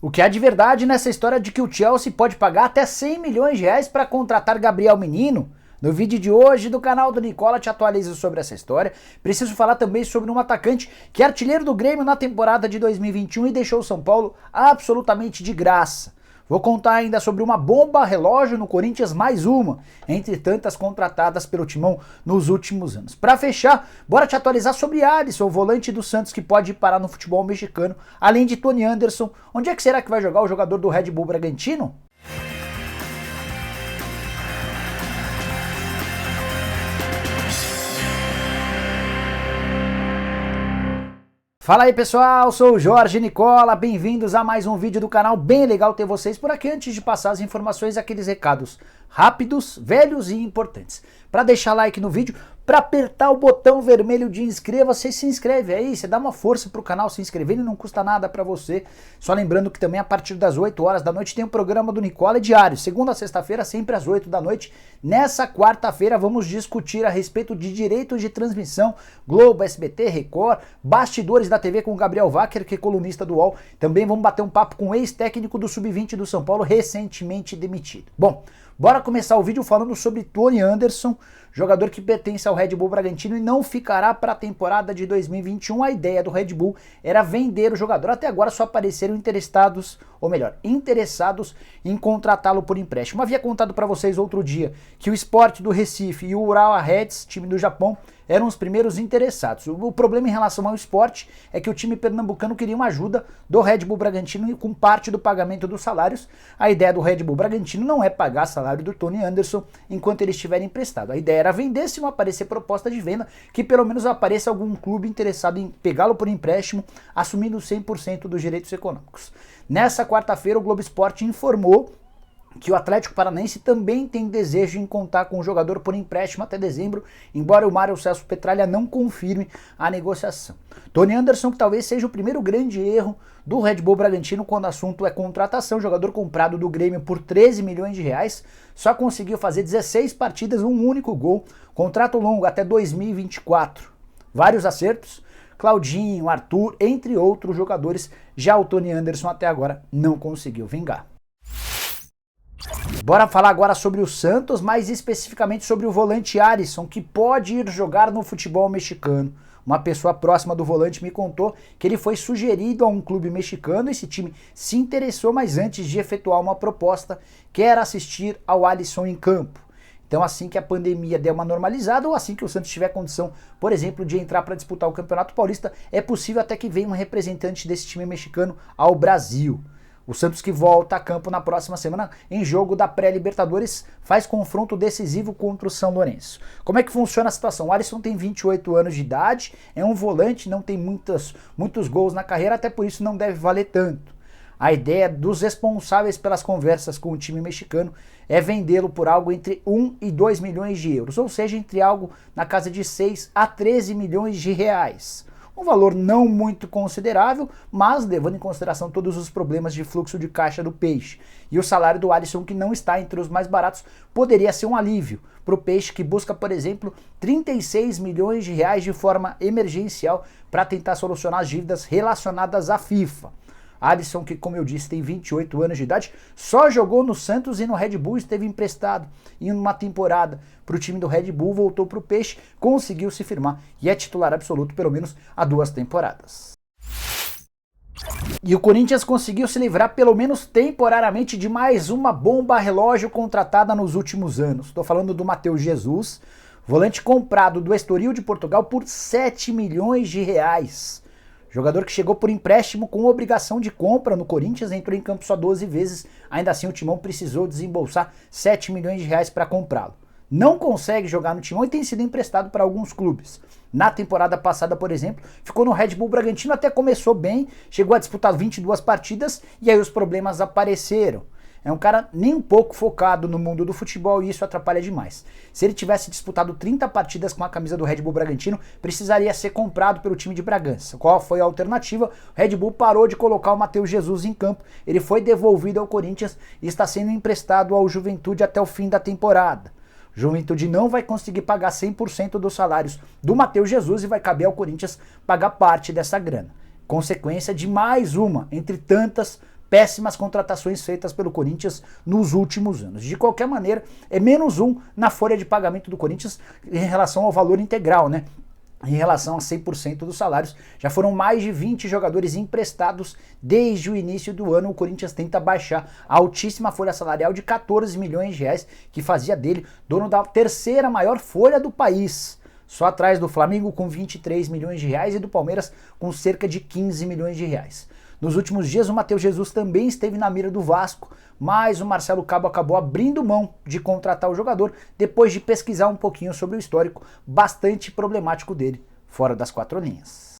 O que há de verdade nessa história de que o Chelsea pode pagar até 100 milhões de reais para contratar Gabriel Menino? No vídeo de hoje do canal do Nicola te atualizo sobre essa história. Preciso falar também sobre um atacante que é artilheiro do Grêmio na temporada de 2021 e deixou o São Paulo absolutamente de graça. Vou contar ainda sobre uma bomba relógio no Corinthians, mais uma, entre tantas contratadas pelo Timão nos últimos anos. Para fechar, bora te atualizar sobre Alisson, o volante do Santos que pode ir parar no futebol mexicano, além de Tony Anderson. Onde é que será que vai jogar o jogador do Red Bull Bragantino? Fala aí pessoal, sou o Jorge Nicola, bem-vindos a mais um vídeo do canal, bem legal ter vocês por aqui. Antes de passar as informações, aqueles recados rápidos, velhos e importantes. Para deixar like no vídeo, para apertar o botão vermelho de inscreva-se, se inscreve aí, você dá uma força pro canal se inscrever e não custa nada para você. Só lembrando que também a partir das 8 horas da noite tem o programa do Nicola diário, segunda a sexta-feira, sempre às 8 da noite. Nessa quarta-feira vamos discutir a respeito de direitos de transmissão, Globo, SBT, Record, bastidores da TV com o Gabriel Wacker, que é colunista do UOL. Também vamos bater um papo com o ex-técnico do Sub-20 do São Paulo, recentemente demitido. Bom, bora começar o vídeo falando sobre Tony Anderson, jogador que pertence ao Red Bull Bragantino e não ficará para a temporada de 2021. A ideia do Red Bull era vender o jogador. Até agora só apareceram interessados em contratá-lo por empréstimo. Havia contado para vocês outro dia que o Sport do Recife e o Urawa Reds, time do Japão, eram os primeiros interessados. O problema em relação ao Sport é que o time pernambucano queria uma ajuda do Red Bull Bragantino com parte do pagamento dos salários. A ideia do Red Bull Bragantino não é pagar salário do Tony Anderson enquanto ele estiver emprestado. A ideia era vender, se não aparecer proposta de venda, que pelo menos apareça algum clube interessado em pegá-lo por empréstimo, assumindo 100% dos direitos econômicos. Nessa quarta-feira, o Globo Esporte informou que o Atlético Paranaense também tem desejo em contar com o jogador por empréstimo até dezembro, embora o Mário Celso Petralha não confirme a negociação. Tony Anderson, que talvez seja o primeiro grande erro do Red Bull Bragantino quando o assunto é contratação, jogador comprado do Grêmio por 13 milhões de reais, só conseguiu fazer 16 partidas, um único gol, contrato longo até 2024. Vários acertos, Claudinho, Arthur, entre outros jogadores, já o Tony Anderson até agora não conseguiu vingar. Bora falar agora sobre o Santos, mais especificamente sobre o volante Alisson, que pode ir jogar no futebol mexicano. Uma pessoa próxima do volante me contou que ele foi sugerido a um clube mexicano, esse time se interessou, mas antes de efetuar uma proposta, quer assistir ao Alisson em campo. Então assim que a pandemia der uma normalizada, ou assim que o Santos tiver condição, por exemplo, de entrar para disputar o Campeonato Paulista, é possível até que venha um representante desse time mexicano ao Brasil. O Santos, que volta a campo na próxima semana em jogo da pré-Libertadores, faz confronto decisivo contra o São Lourenço. Como é que funciona a situação? O Alisson tem 28 anos de idade, é um volante, não tem muitos gols na carreira, até por isso não deve valer tanto. A ideia dos responsáveis pelas conversas com o time mexicano é vendê-lo por algo entre 1 e 2 milhões de euros, ou seja, entre algo na casa de 6 a 13 milhões de reais. Um valor não muito considerável, mas levando em consideração todos os problemas de fluxo de caixa do Peixe. E o salário do Alisson, que não está entre os mais baratos, poderia ser um alívio para o Peixe, que busca, por exemplo, 36 milhões de reais de forma emergencial para tentar solucionar as dívidas relacionadas à FIFA. Alisson, que como eu disse tem 28 anos de idade, só jogou no Santos e no Red Bull, esteve emprestado em uma temporada para o time do Red Bull, voltou para o Peixe, conseguiu se firmar e é titular absoluto pelo menos há 2 temporadas. E o Corinthians conseguiu se livrar pelo menos temporariamente de mais uma bomba relógio contratada nos últimos anos. Estou falando do Matheus Jesus, volante comprado do Estoril de Portugal por 7 milhões de reais. Jogador que chegou por empréstimo com obrigação de compra no Corinthians, entrou em campo só 12 vezes, ainda assim o Timão precisou desembolsar 7 milhões de reais para comprá-lo. Não consegue jogar no Timão e tem sido emprestado para alguns clubes. Na temporada passada, por exemplo, ficou no Red Bull Bragantino, até começou bem, chegou a disputar 22 partidas e aí os problemas apareceram. É um cara nem um pouco focado no mundo do futebol e isso atrapalha demais. Se ele tivesse disputado 30 partidas com a camisa do Red Bull Bragantino, precisaria ser comprado pelo time de Bragança. Qual foi a alternativa? O Red Bull parou de colocar o Matheus Jesus em campo, ele foi devolvido ao Corinthians e está sendo emprestado ao Juventude até o fim da temporada. Juventude não vai conseguir pagar 100% dos salários do Matheus Jesus e vai caber ao Corinthians pagar parte dessa grana. Consequência de mais uma, entre tantas péssimas contratações feitas pelo Corinthians nos últimos anos. De qualquer maneira, é -1 na folha de pagamento do Corinthians em relação ao valor integral, né? Em relação a 100% dos salários. Já foram mais de 20 jogadores emprestados desde o início do ano. O Corinthians tenta baixar a altíssima folha salarial de 14 milhões de reais, que fazia dele dono da terceira maior folha do país. Só atrás do Flamengo com 23 milhões de reais e do Palmeiras com cerca de 15 milhões de reais. Nos últimos dias o Matheus Jesus também esteve na mira do Vasco, mas o Marcelo Cabo acabou abrindo mão de contratar o jogador depois de pesquisar um pouquinho sobre o histórico bastante problemático dele, fora das quatro linhas.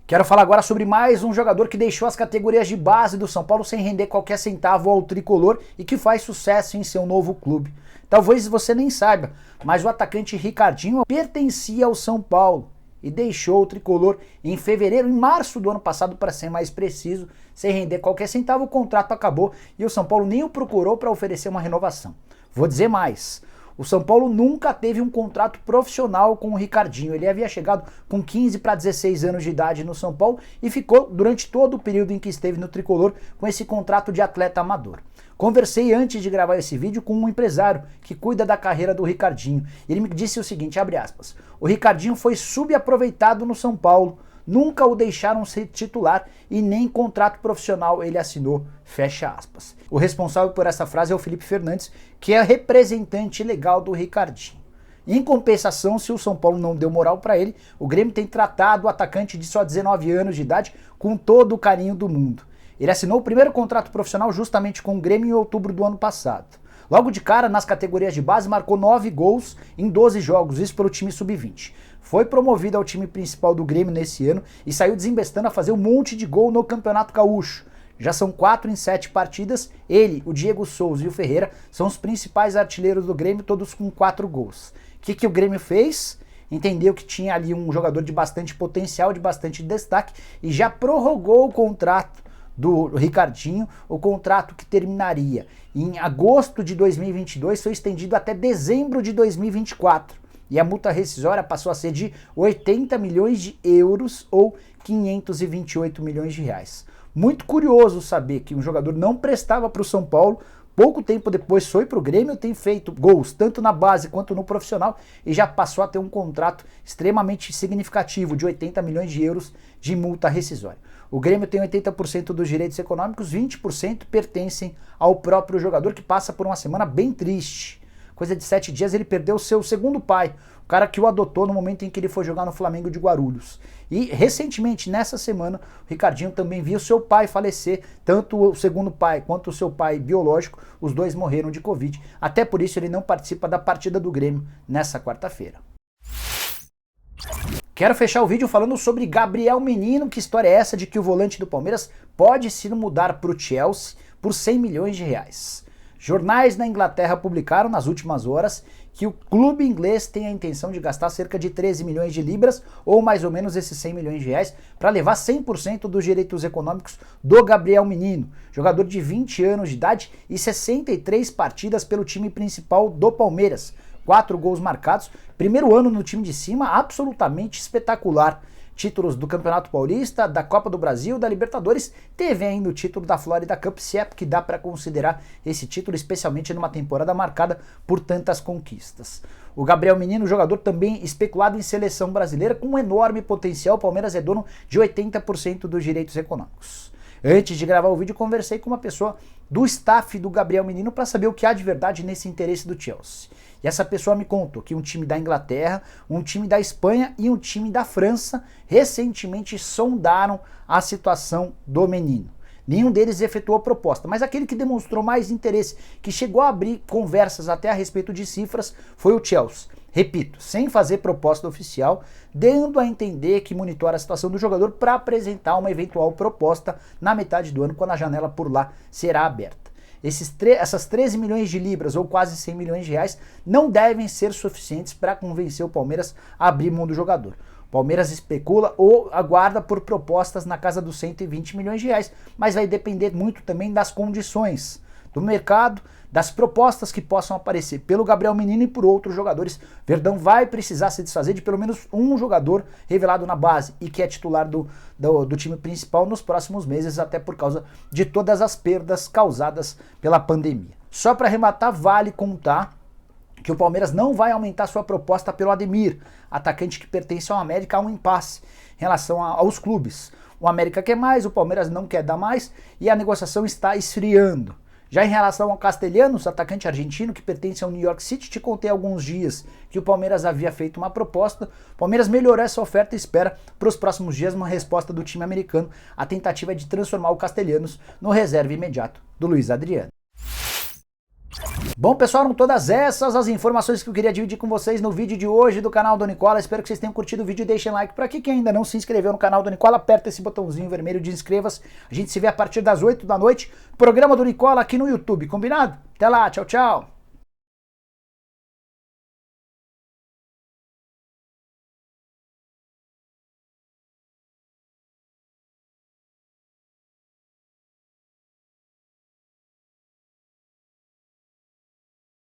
Quero falar agora sobre mais um jogador que deixou as categorias de base do São Paulo sem render qualquer centavo ao tricolor e que faz sucesso em seu novo clube. Talvez você nem saiba, mas o atacante Ricardinho pertencia ao São Paulo e deixou o tricolor em fevereiro, em março do ano passado, para ser mais preciso, sem render qualquer centavo. O contrato acabou e o São Paulo nem o procurou para oferecer uma renovação. Vou dizer mais. O São Paulo nunca teve um contrato profissional com o Ricardinho. Ele havia chegado com 15 para 16 anos de idade no São Paulo e ficou durante todo o período em que esteve no tricolor com esse contrato de atleta amador. Conversei antes de gravar esse vídeo com um empresário que cuida da carreira do Ricardinho. Ele me disse o seguinte, abre aspas, o Ricardinho foi subaproveitado no São Paulo, nunca o deixaram ser titular e nem contrato profissional ele assinou, fecha aspas. O responsável por essa frase é o Felipe Fernandes, que é representante legal do Ricardinho. Em compensação, se o São Paulo não deu moral para ele, o Grêmio tem tratado o atacante de só 19 anos de idade com todo o carinho do mundo. Ele assinou o primeiro contrato profissional justamente com o Grêmio em outubro do ano passado. Logo de cara, nas categorias de base, marcou 9 gols em 12 jogos, isso pelo time sub-20. Foi promovido ao time principal do Grêmio nesse ano e saiu desembestando a fazer um monte de gol no Campeonato Gaúcho. Já são 4 em 7 partidas, ele, o Diego Souza e o Ferreira são os principais artilheiros do Grêmio, todos com 4 gols. O que o Grêmio fez? Entendeu que tinha ali um jogador de bastante potencial, de bastante destaque e já prorrogou o contrato do Ricardinho, o contrato que terminaria em agosto de 2022 foi estendido até dezembro de 2024 e a multa rescisória passou a ser de 80 milhões de euros ou 528 milhões de reais. Muito curioso saber que um jogador não prestava para o São Paulo, pouco tempo depois foi para o Grêmio, tem feito gols tanto na base quanto no profissional e já passou a ter um contrato extremamente significativo de 80 milhões de euros de multa rescisória. O Grêmio tem 80% dos direitos econômicos, 20% pertencem ao próprio jogador, que passa por uma semana bem triste. Coisa de 7 dias ele perdeu o seu segundo pai, o cara que o adotou no momento em que ele foi jogar no Flamengo de Guarulhos. E recentemente, nessa semana, o Ricardinho também viu seu pai falecer, tanto o segundo pai quanto o seu pai biológico, os dois morreram de Covid. Até por isso ele não participa da partida do Grêmio nessa quarta-feira. Quero fechar o vídeo falando sobre Gabriel Menino. Que história é essa de que o volante do Palmeiras pode se mudar para o Chelsea por 100 milhões de reais? Jornais na Inglaterra publicaram nas últimas horas que o clube inglês tem a intenção de gastar cerca de 13 milhões de libras, ou mais ou menos esses 100 milhões de reais, para levar 100% dos direitos econômicos do Gabriel Menino, jogador de 20 anos de idade e 63 partidas pelo time principal do Palmeiras. 4 gols marcados, primeiro ano no time de cima, absolutamente espetacular. Títulos do Campeonato Paulista, da Copa do Brasil, da Libertadores, teve ainda o título da Florida Cup, se é que dá para considerar esse título, especialmente numa temporada marcada por tantas conquistas. O Gabriel Menino, jogador também especulado em seleção brasileira, com um enorme potencial. O Palmeiras é dono de 80% dos direitos econômicos. Antes de gravar o vídeo, conversei com uma pessoa do staff do Gabriel Menino para saber o que há de verdade nesse interesse do Chelsea. E essa pessoa me contou que um time da Inglaterra, um time da Espanha e um time da França recentemente sondaram a situação do Menino. Nenhum deles efetuou proposta, mas aquele que demonstrou mais interesse, que chegou a abrir conversas até a respeito de cifras, foi o Chelsea. Repito, sem fazer proposta oficial, dando a entender que monitora a situação do jogador para apresentar uma eventual proposta na metade do ano, quando a janela por lá será aberta. Essas 13 milhões de libras, ou quase 100 milhões de reais, não devem ser suficientes para convencer o Palmeiras a abrir mão do jogador. O Palmeiras especula ou aguarda por propostas na casa dos 120 milhões de reais, mas vai depender muito também das condições, do mercado, das propostas que possam aparecer pelo Gabriel Menino e por outros jogadores. Verdão vai precisar se desfazer de pelo menos um jogador revelado na base e que é titular do time principal nos próximos meses, até por causa de todas as perdas causadas pela pandemia. Só para arrematar, vale contar que o Palmeiras não vai aumentar sua proposta pelo Ademir, atacante que pertence ao América, a um impasse em relação aos clubes. O América quer mais, o Palmeiras não quer dar mais e a negociação está esfriando. Já em relação ao Castellanos, atacante argentino que pertence ao New York City, te contei há alguns dias que o Palmeiras havia feito uma proposta. O Palmeiras melhorou essa oferta e espera para os próximos dias uma resposta do time americano. A tentativa é de transformar o Castellanos no reserva imediato do Luiz Adriano. Bom, pessoal, eram todas essas as informações que eu queria dividir com vocês no vídeo de hoje do canal do Nicola. Espero que vocês tenham curtido o vídeo e deixem like por aqui. Quem ainda não se inscreveu no canal do Nicola, aperta esse botãozinho vermelho de inscreva-se. A gente se vê a partir das 8 da noite. Programa do Nicola aqui no YouTube, combinado? Até lá, tchau, tchau!